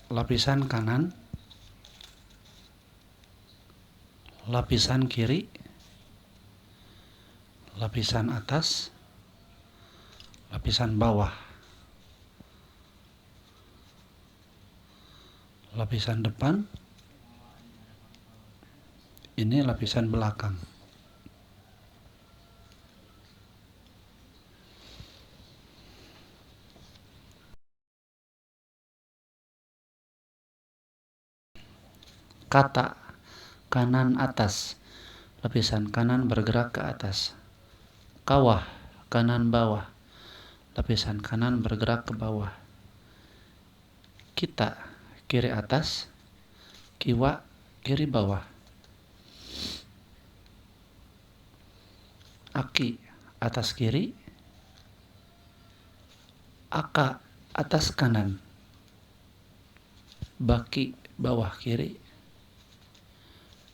lapisan kanan, lapisan kiri, lapisan atas, lapisan bawah, lapisan depan, ini lapisan belakang. Kata kanan atas, lapisan kanan bergerak ke atas. Kawah kanan bawah, lapisan kanan bergerak ke bawah. Kita kiri atas, kiwa kiri bawah. Aki atas kiri, aka atas kanan, baki bawah kiri,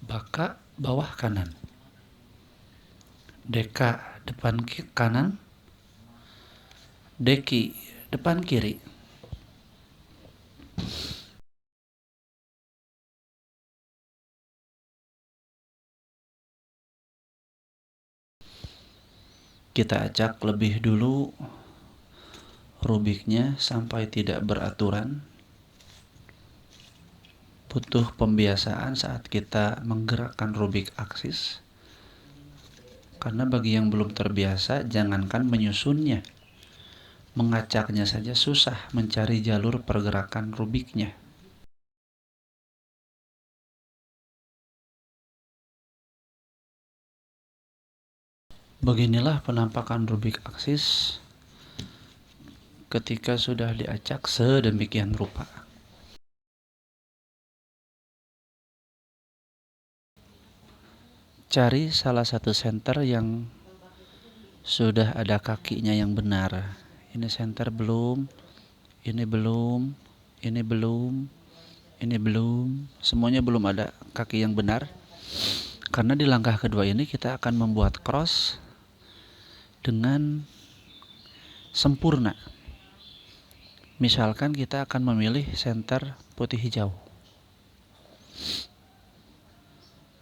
baka bawah kanan. Deka depan kanan, deki depan kiri. Kita acak lebih dulu rubiknya sampai tidak beraturan. Butuh pembiasaan saat kita menggerakkan rubik aksis. Karena bagi yang belum terbiasa, jangankan menyusunnya, mengacaknya saja susah, mencari jalur pergerakan rubiknya. Beginilah penampakan rubik aksis ketika sudah diacak sedemikian rupa. Cari salah satu senter yang sudah ada kakinya yang benar. Ini senter belum, ini belum, ini belum, ini belum. Semuanya belum ada kaki yang benar. Karena di langkah kedua ini kita akan membuat cross dengan sempurna. Misalkan kita akan memilih senter putih hijau.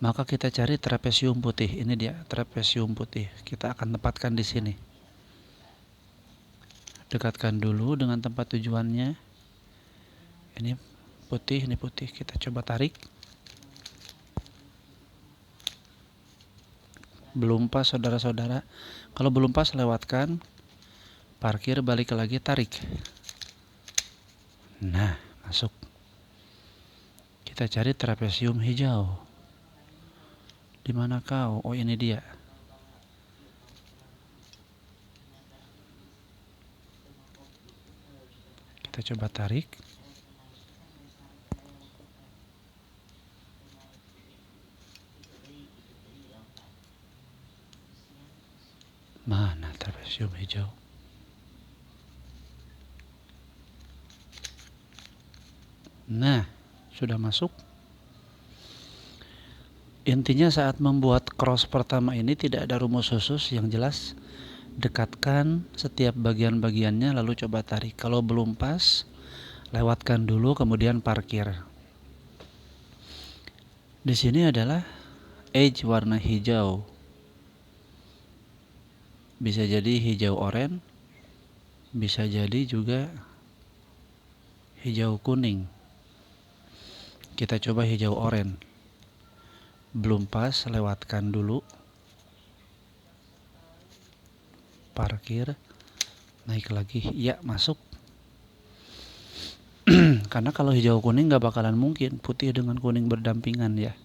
Maka kita cari trapesium putih. Ini dia trapesium putih. Kita akan tempatkan di sini. Dekatkan dulu dengan tempat tujuannya. Ini putih, ini putih. Kita coba tarik. Belum pas saudara-saudara. Kalau belum pas lewatkan. Parkir, balik lagi, tarik. Nah, masuk. Kita cari trapesium hijau. Di mana kau? Oh, ini dia. Kita coba tarik. Mana trapesium hijau? Nah, sudah masuk. Intinya saat membuat cross pertama ini tidak ada rumus khusus, yang jelas dekatkan setiap bagian-bagiannya lalu coba tarik. Kalau belum pas, lewatkan dulu kemudian parkir. Di sini adalah edge warna hijau. Bisa jadi hijau oranye, bisa jadi juga hijau kuning. Kita coba hijau oranye. Belum pas, lewatkan dulu. Parkir, naik lagi, ya masuk. Karena kalau hijau kuning nggak bakalan mungkin putih dengan kuning berdampingan ya.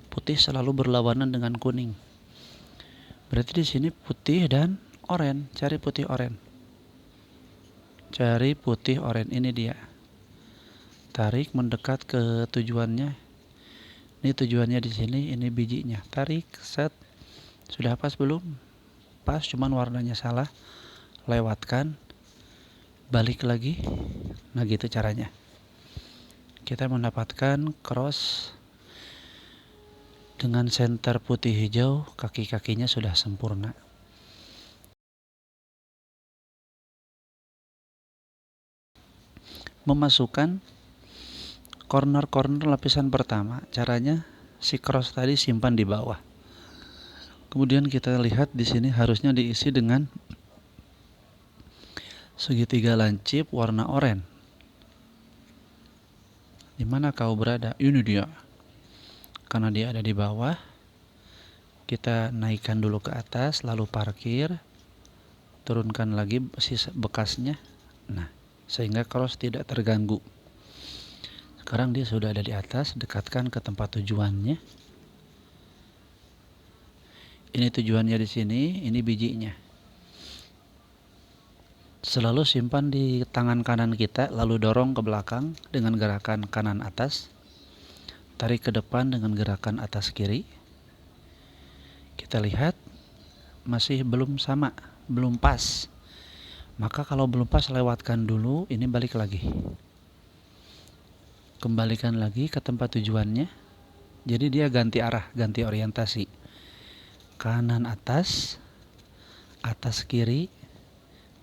Putih selalu berlawanan dengan kuning. Berarti di sini putih dan oranye. Cari putih oranye. Cari putih oranye, ini dia. Tarik mendekat ke tujuannya. Ini tujuannya di sini, ini bijinya. Tarik, set. Sudah pas belum? Pas, cuman warnanya salah. Lewatkan. Balik lagi. Nah, gitu caranya. Kita mendapatkan cross dengan senter putih hijau, kaki-kakinya sudah sempurna. Memasukkan corner-corner lapisan pertama, caranya si cross tadi simpan di bawah. Kemudian kita lihat di sini harusnya diisi dengan segitiga lancip warna oranye. Di mana kau berada? Ini dia. Karena dia ada di bawah, kita naikkan dulu ke atas, lalu parkir, turunkan lagi sisa bekasnya. Nah, sehingga cross tidak terganggu. Sekarang dia sudah ada di atas, dekatkan ke tempat tujuannya. Ini tujuannya di sini, ini bijinya. Selalu simpan di tangan kanan kita, lalu dorong ke belakang dengan gerakan kanan atas. Tarik ke depan dengan gerakan atas kiri. Kita lihat masih belum sama, belum pas. Maka kalau belum pas lewatkan dulu, ini balik lagi. Kembalikan lagi ke tempat tujuannya. Jadi dia ganti arah, ganti orientasi. Kanan atas, atas kiri.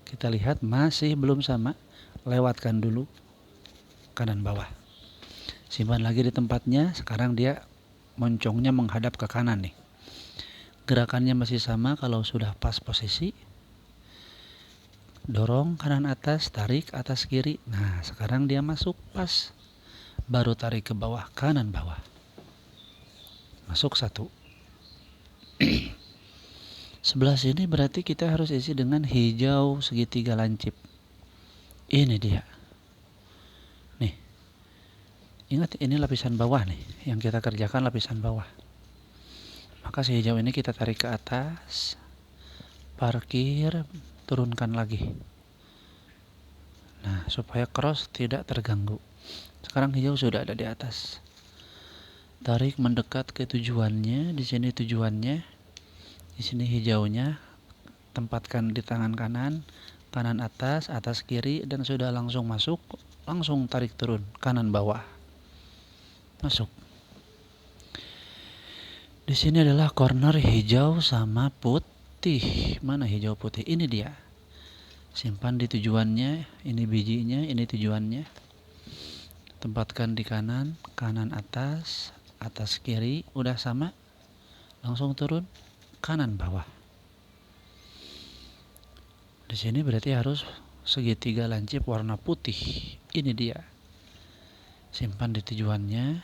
Kita lihat masih belum sama, lewatkan dulu kanan bawah. Simpan lagi di tempatnya. Sekarang dia moncongnya menghadap ke kanan nih. Gerakannya masih sama. Kalau sudah pas posisi, dorong kanan atas, tarik atas kiri. Nah, sekarang dia masuk pas. Baru tarik ke bawah, kanan bawah. Masuk satu. Sebelah sini berarti kita harus isi dengan hijau segitiga lancip. Ini dia. Nih. Ingat ini lapisan bawah nih. Yang kita kerjakan lapisan bawah. Maka si hijau ini kita tarik ke atas. Parkir, turunkan lagi. Nah, supaya cross tidak terganggu. Sekarang hijau sudah ada di atas. Tarik mendekat ke tujuannya. Di sini tujuannya. Di sini hijaunya, tempatkan di tangan kanan, kanan atas, atas kiri, dan sudah langsung masuk, langsung tarik turun, kanan bawah, masuk. Di sini adalah corner hijau sama putih. Mana hijau putih? Ini dia. Simpan di tujuannya, ini bijinya, ini tujuannya. Tempatkan di kanan, kanan atas, atas kiri, udah sama, langsung turun. Kanan bawah. Di sini berarti harus segitiga lancip warna putih. Ini dia. Simpan di tujuannya.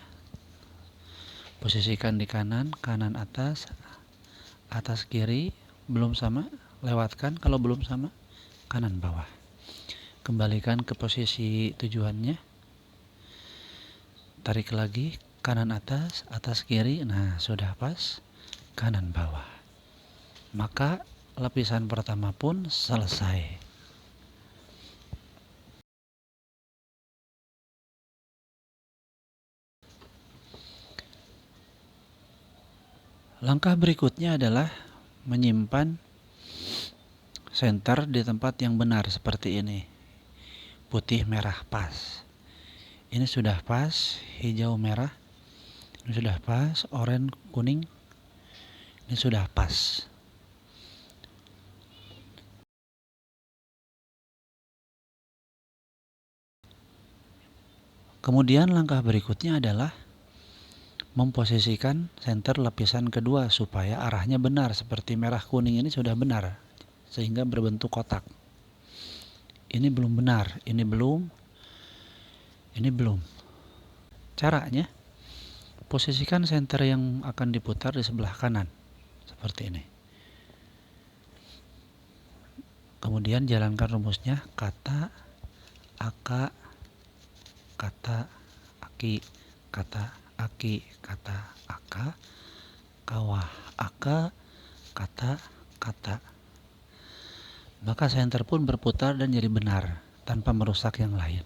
Posisikan di kanan, kanan atas, atas kiri. Belum sama, lewatkan. Kalau belum sama, kanan bawah. Kembalikan ke posisi tujuannya. Tarik lagi, kanan atas kiri. Nah, sudah pas. Kanan bawah. Maka lapisan pertama pun selesai. Langkah berikutnya adalah menyimpan center di tempat yang benar seperti ini. Putih, merah, pas. Ini sudah pas, hijau, merah. Ini sudah pas, oranye, kuning. Ini sudah pas. Kemudian langkah berikutnya adalah memposisikan center lapisan kedua supaya arahnya benar. Seperti merah kuning ini sudah benar, sehingga berbentuk kotak. Ini belum benar, ini belum, ini belum. Caranya, posisikan center yang akan diputar di sebelah kanan, seperti ini. Kemudian jalankan rumusnya, kata, aka, kata, aki, kata, aki, kata, aka, kawah, aka, kata, kata. Maka center pun berputar dan jadi benar tanpa merusak yang lain.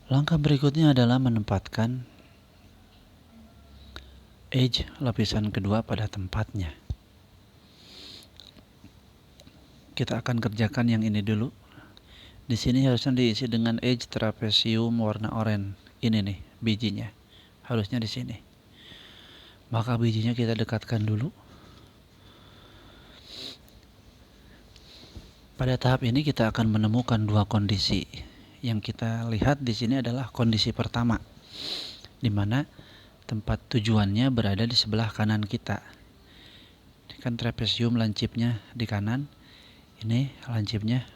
Langkah berikutnya adalah menempatkan edge lapisan kedua pada tempatnya. Kita akan kerjakan yang ini dulu. Di sini harusnya diisi dengan edge trapesium warna oranye. Ini nih bijinya. Harusnya di sini. Maka bijinya kita dekatkan dulu. Pada tahap ini kita akan menemukan dua kondisi. Yang kita lihat di sini adalah kondisi pertama, di mana tempat tujuannya berada di sebelah kanan kita. Ini kan trapesium lancipnya di kanan, ini lancipnya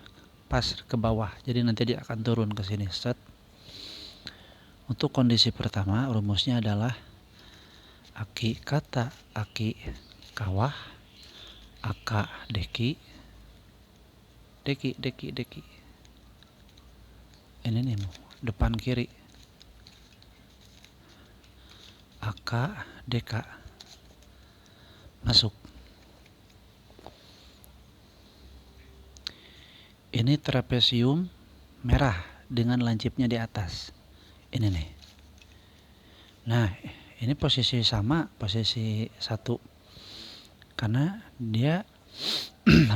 pas ke bawah, jadi nanti dia akan turun ke sini. Set. Untuk kondisi pertama, rumusnya adalah aki kata aki kawah, aka deki, deki deki deki. Ini nih depan kiri, aka deka, masuk. Ini trapesium merah dengan lancipnya di atas. Ini nih. Nah, ini posisi sama, posisi 1. Karena dia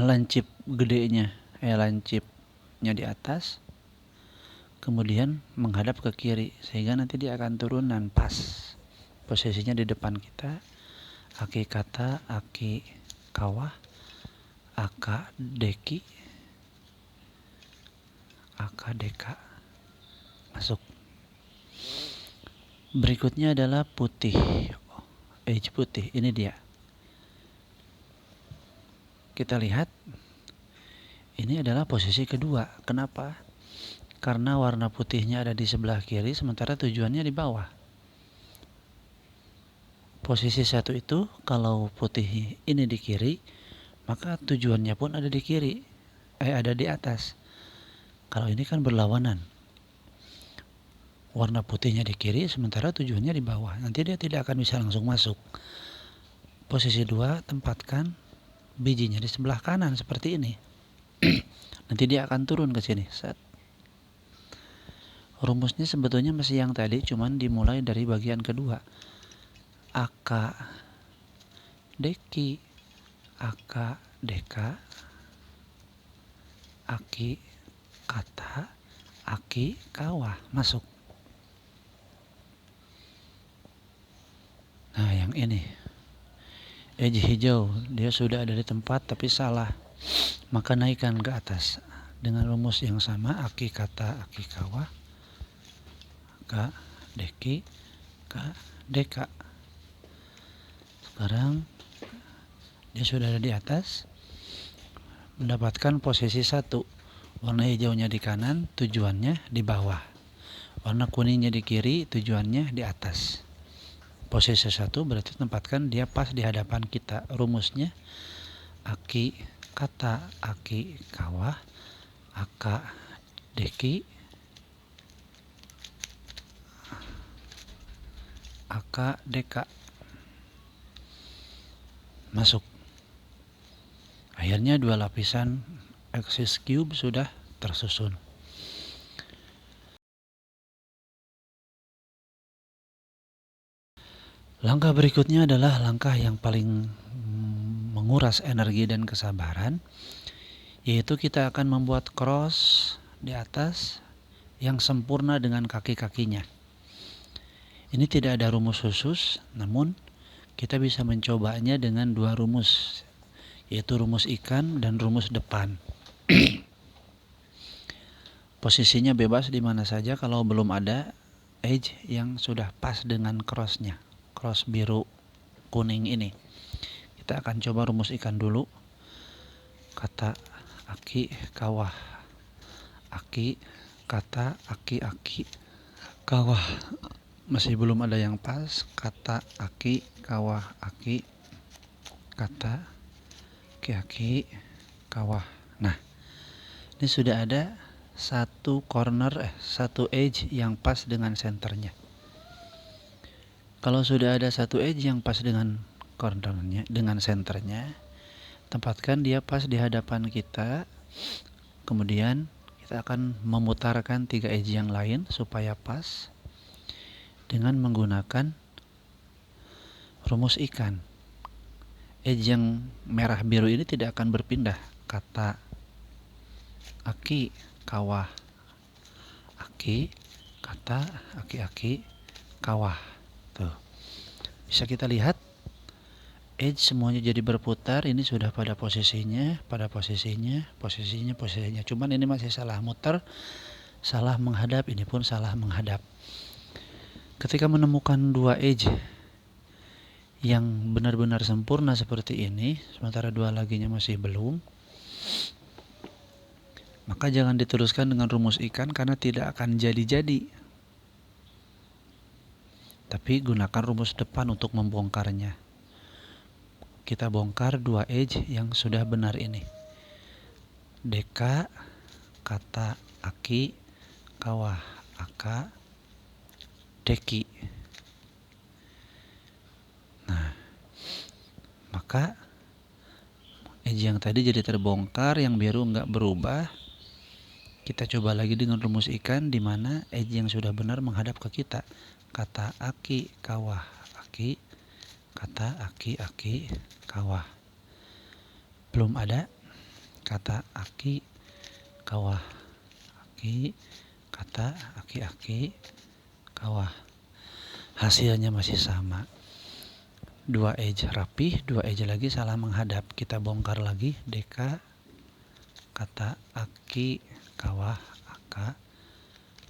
lancip gedenya, lancipnya di atas, kemudian menghadap ke kiri, sehingga nanti dia akan turun dan pas posisinya di depan kita. Aki kata aki kawah, aka deki, aka deka, masuk. Berikutnya adalah putih, edge putih. Ini dia. Kita lihat, ini adalah posisi kedua. Kenapa? Karena warna putihnya ada di sebelah kiri, sementara tujuannya di bawah. Posisi 1 itu, kalau putih ini di kiri, maka tujuannya pun ada di kiri, ada di atas. Kalau ini kan berlawanan. Warna putihnya di kiri, sementara tujuannya di bawah. Nanti dia tidak akan bisa langsung masuk. Posisi 2, tempatkan bijinya di sebelah kanan seperti ini. Nanti dia akan turun ke sini. Set. Rumusnya sebetulnya masih yang tadi, cuman dimulai dari bagian kedua. Aka deki, aka deka, aki kata, aki kawah, masuk. Nah, yang ini edge hijau, dia sudah ada di tempat tapi salah, maka naikkan ke atas dengan rumus yang sama. Aki kata aki kawah, ka deki, ka deka. Sekarang dia sudah ada di atas, mendapatkan posisi 1. Warna hijaunya di kanan, tujuannya di bawah. Warna kuningnya di kiri, tujuannya di atas. Posisi 1 berarti tempatkan dia pas di hadapan kita. Rumusnya aki kata aki kawah, aka deki, aka deka, masuk. Akhirnya dua lapisan axis cube sudah tersusun. Langkah berikutnya adalah langkah yang paling menguras energi dan kesabaran, yaitu kita akan membuat cross di atas yang sempurna dengan kaki-kakinya. Ini tidak ada rumus khusus, namun kita bisa mencobanya dengan dua rumus, yaitu rumus ikan dan rumus depan. Posisinya bebas di mana saja kalau belum ada edge yang sudah pas dengan crossnya, cross biru kuning ini. Kita akan coba rumus ikan dulu. Kata aki kawah, aki kata aki aki kawah. Masih belum ada yang pas. Kata aki kawah aki, kata aki aki kawah. Nah, ini sudah ada satu corner, satu edge yang pas dengan senternya. Kalau sudah ada satu edge yang pas dengan cornernya, dengan senternya, tempatkan dia pas di hadapan kita. Kemudian Kita akan memutarkan 3 edge yang lain supaya pas dengan menggunakan rumus ikan. Edge yang merah biru ini tidak akan berpindah. Kata aki, kawah, aki, kata aki, kawah. Tuh. Bisa kita lihat edge semuanya jadi berputar. Ini sudah pada posisinya. Cuman ini masih salah muter, salah menghadap. Ini pun salah menghadap. Ketika menemukan 2 edge yang benar-benar sempurna seperti ini, sementara 2 laginya masih belum, maka jangan diteruskan dengan rumus ikan karena tidak akan jadi-jadi. Tapi gunakan rumus depan untuk membongkarnya. Kita bongkar 2 edge yang sudah benar ini. Deka, kata aki, kawah, aka, deki. Nah, maka edge yang tadi jadi terbongkar, yang biru nggak berubah. Kita coba lagi dengan rumus ikan, di mana edge yang sudah benar menghadap ke kita. Kata aki, kawah, aki, kata aki, kawah. Belum ada. Kata aki, kawah, aki, kata aki, kawah. Hasilnya masih sama. 2 edge rapi, 2 edge lagi salah menghadap. Kita bongkar lagi. Deka, kata aki, kawah, aka,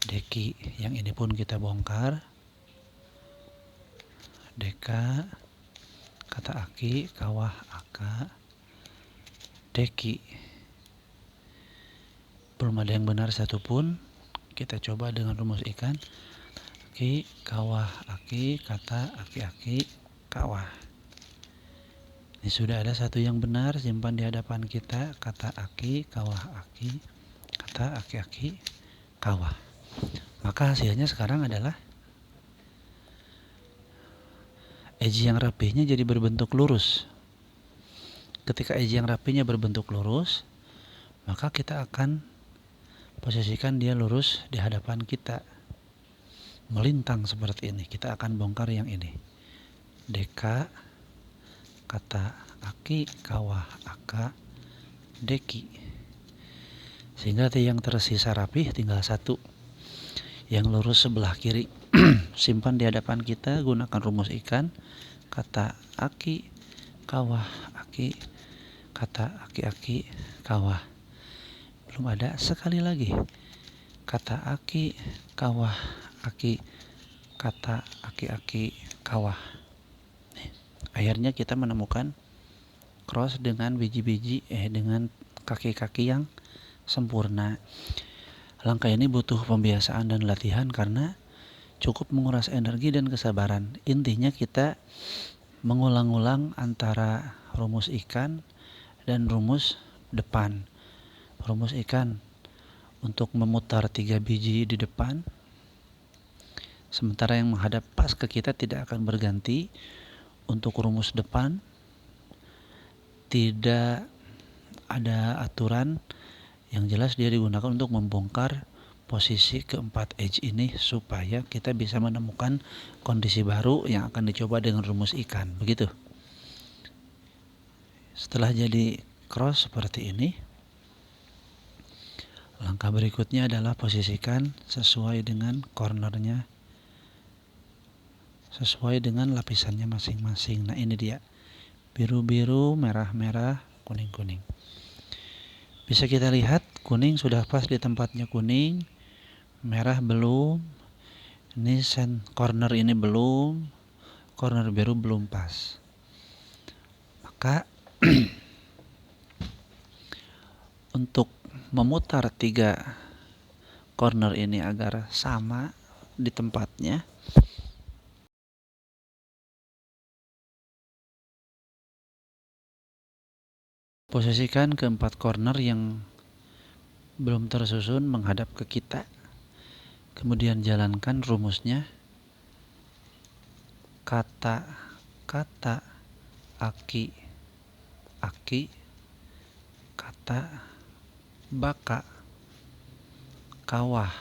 deki. Yang ini pun kita bongkar. Deka, kata aki, kawah, aka, deki. Belum ada yang benar satupun. Kita coba dengan rumus ikan. Aki, kawah, aki, kata aki, kawah. Ini sudah ada satu yang benar, simpan di hadapan kita. Kata aki, kawah, aki, kata aki, kawah. Maka hasilnya sekarang adalah edge yang rapihnya jadi berbentuk lurus. Ketika edge yang rapihnya berbentuk lurus, maka kita akan posisikan dia lurus di hadapan kita, melintang seperti ini. Kita akan bongkar yang ini. Deka, kata aki, kawah, aka, deki. Sehingga yang tersisa rapih tinggal satu, yang lurus sebelah kiri. Simpan di hadapan kita, gunakan rumus ikan. Kata aki, kawah, aki, kata aki, kawah. Belum ada. Sekali lagi. Kata aki, kawah, aki, kata aki, kawah. Akhirnya kita menemukan cross dengan biji-biji dengan kaki-kaki yang sempurna. Langkah ini butuh pembiasaan dan latihan karena cukup menguras energi dan kesabaran. Intinya kita mengulang-ulang antara rumus ikan dan rumus depan. Rumus ikan untuk memutar 3 biji di depan, sementara yang menghadap pas ke kita tidak akan berganti. Untuk rumus depan tidak ada aturan, yang jelas dia digunakan untuk membongkar posisi keempat edge ini supaya kita bisa menemukan kondisi baru yang akan dicoba dengan rumus ikan. Begitu. Setelah jadi cross seperti ini, langkah berikutnya adalah posisikan sesuai dengan cornernya, sesuai dengan lapisannya masing-masing. Nah ini dia, biru-biru, merah-merah, kuning-kuning. Bisa kita lihat kuning sudah pas di tempatnya kuning, merah belum, ini corner ini belum, corner biru belum pas. Maka untuk memutar 3 corner ini agar sama di tempatnya, posisikan keempat corner yang belum tersusun menghadap ke kita. Kemudian jalankan rumusnya. Kata aki, kata baka. kawah,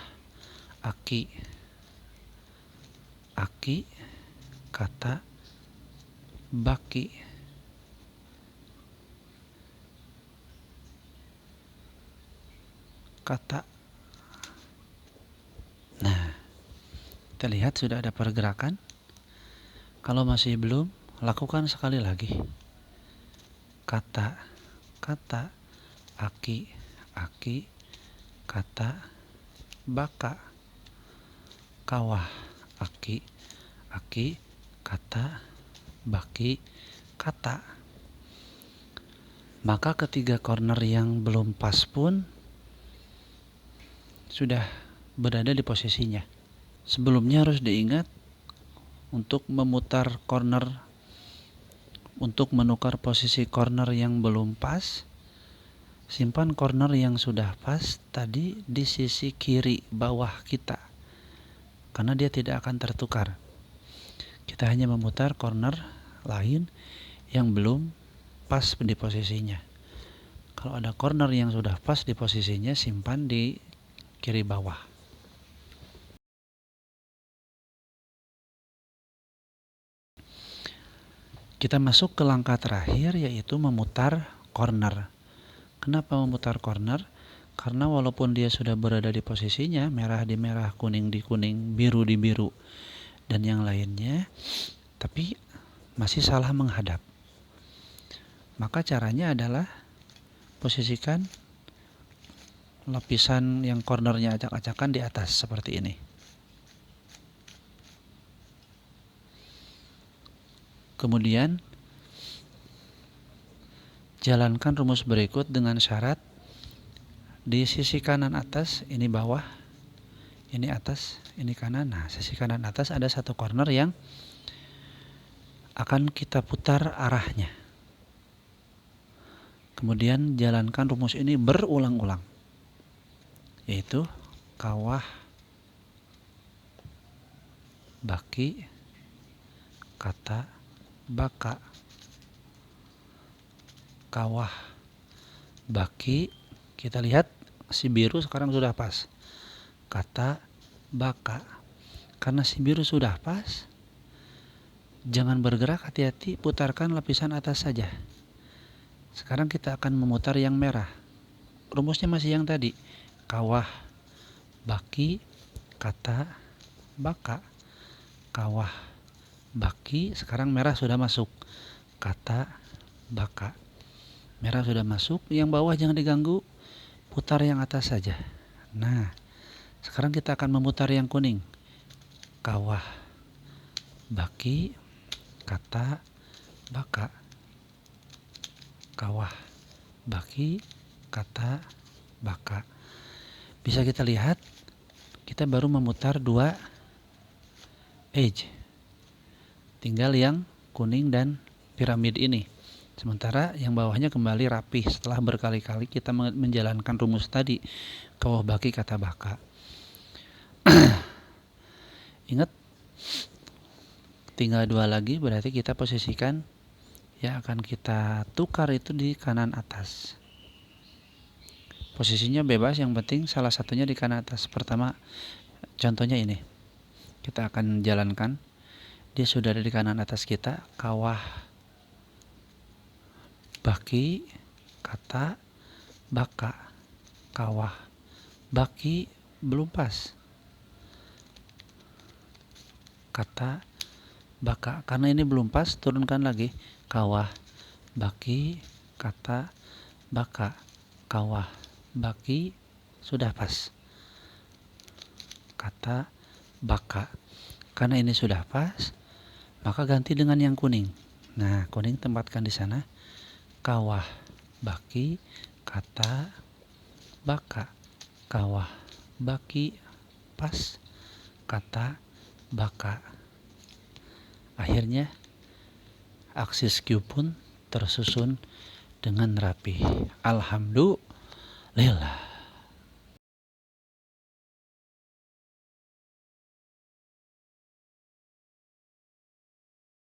aki, aki, kata, baki, kata. Nah, kita lihat sudah ada pergerakan. Kalau masih belum, lakukan sekali lagi. Kata, kata, aki, aki, kata, baka, kawah, aki, aki, kata, baki, kata. Maka ketiga corner yang belum pas pun sudah berada di posisinya. Sebelumnya harus diingat untuk memutar corner, untuk menukar posisi corner yang belum pas, simpan corner yang sudah pas tadi di sisi kiri bawah kita, karena dia tidak akan tertukar. Kita hanya memutar corner lain yang belum pas di posisinya. Kalau ada corner yang sudah pas di posisinya, simpan di kiri bawah. Kita masuk ke langkah terakhir, yaitu memutar corner. Kenapa memutar corner? Karena walaupun dia sudah berada di posisinya, merah di merah, kuning di kuning, biru di biru, dan yang lainnya, tapi masih salah menghadap. Maka caranya adalah posisikan lapisan yang cornernya acak-acakan di atas seperti ini. Kemudian jalankan rumus berikut dengan syarat di sisi kanan atas, ini bawah, ini atas, ini kanan. Nah, sisi kanan atas ada satu corner yang akan kita putar arahnya. Kemudian jalankan rumus ini berulang-ulang, yaitu kawah, baki, kata, baka, kawah, baki. Kita lihat si biru sekarang sudah pas. Kata, baka. Karena si biru sudah pas, jangan bergerak, hati-hati, putarkan lapisan atas saja. Sekarang kita akan memutar yang merah. Rumusnya masih yang tadi. Kawah, baki, kata, baka. Kawah, baki. Sekarang merah sudah masuk. Kata, baka. Merah sudah masuk. Yang bawah jangan diganggu. Putar yang atas saja. Nah, sekarang kita akan memutar yang kuning. Kawah, baki, kata, baka. Kawah, baki, kata, baka. Bisa kita lihat, kita baru memutar 2 edge. Tinggal yang kuning dan piramid ini. Sementara yang bawahnya kembali rapi setelah berkali-kali kita menjalankan rumus tadi. Kawah, baki, kata, baka. Ingat, tinggal 2 lagi, berarti kita posisikan yang akan kita tukar itu di kanan atas. Posisinya bebas, yang penting salah satunya di kanan atas. Pertama, contohnya ini. Kita akan jalankan. Dia sudah ada di kanan atas kita. Kawah, baki, kata, baka. Kawah, baki, belum pas. Kata, baka. Karena ini belum pas, turunkan lagi. Kawah, baki, kata, baka. Kawah, baki, sudah pas. Kata, baka. Karena ini sudah pas, maka ganti dengan yang kuning. Nah, kuning tempatkan di sana. Kawah, baki, kata, baka. Kawah, baki, pas. Kata, baka. Akhirnya aksis Q pun tersusun dengan rapi. Alhamdulillah.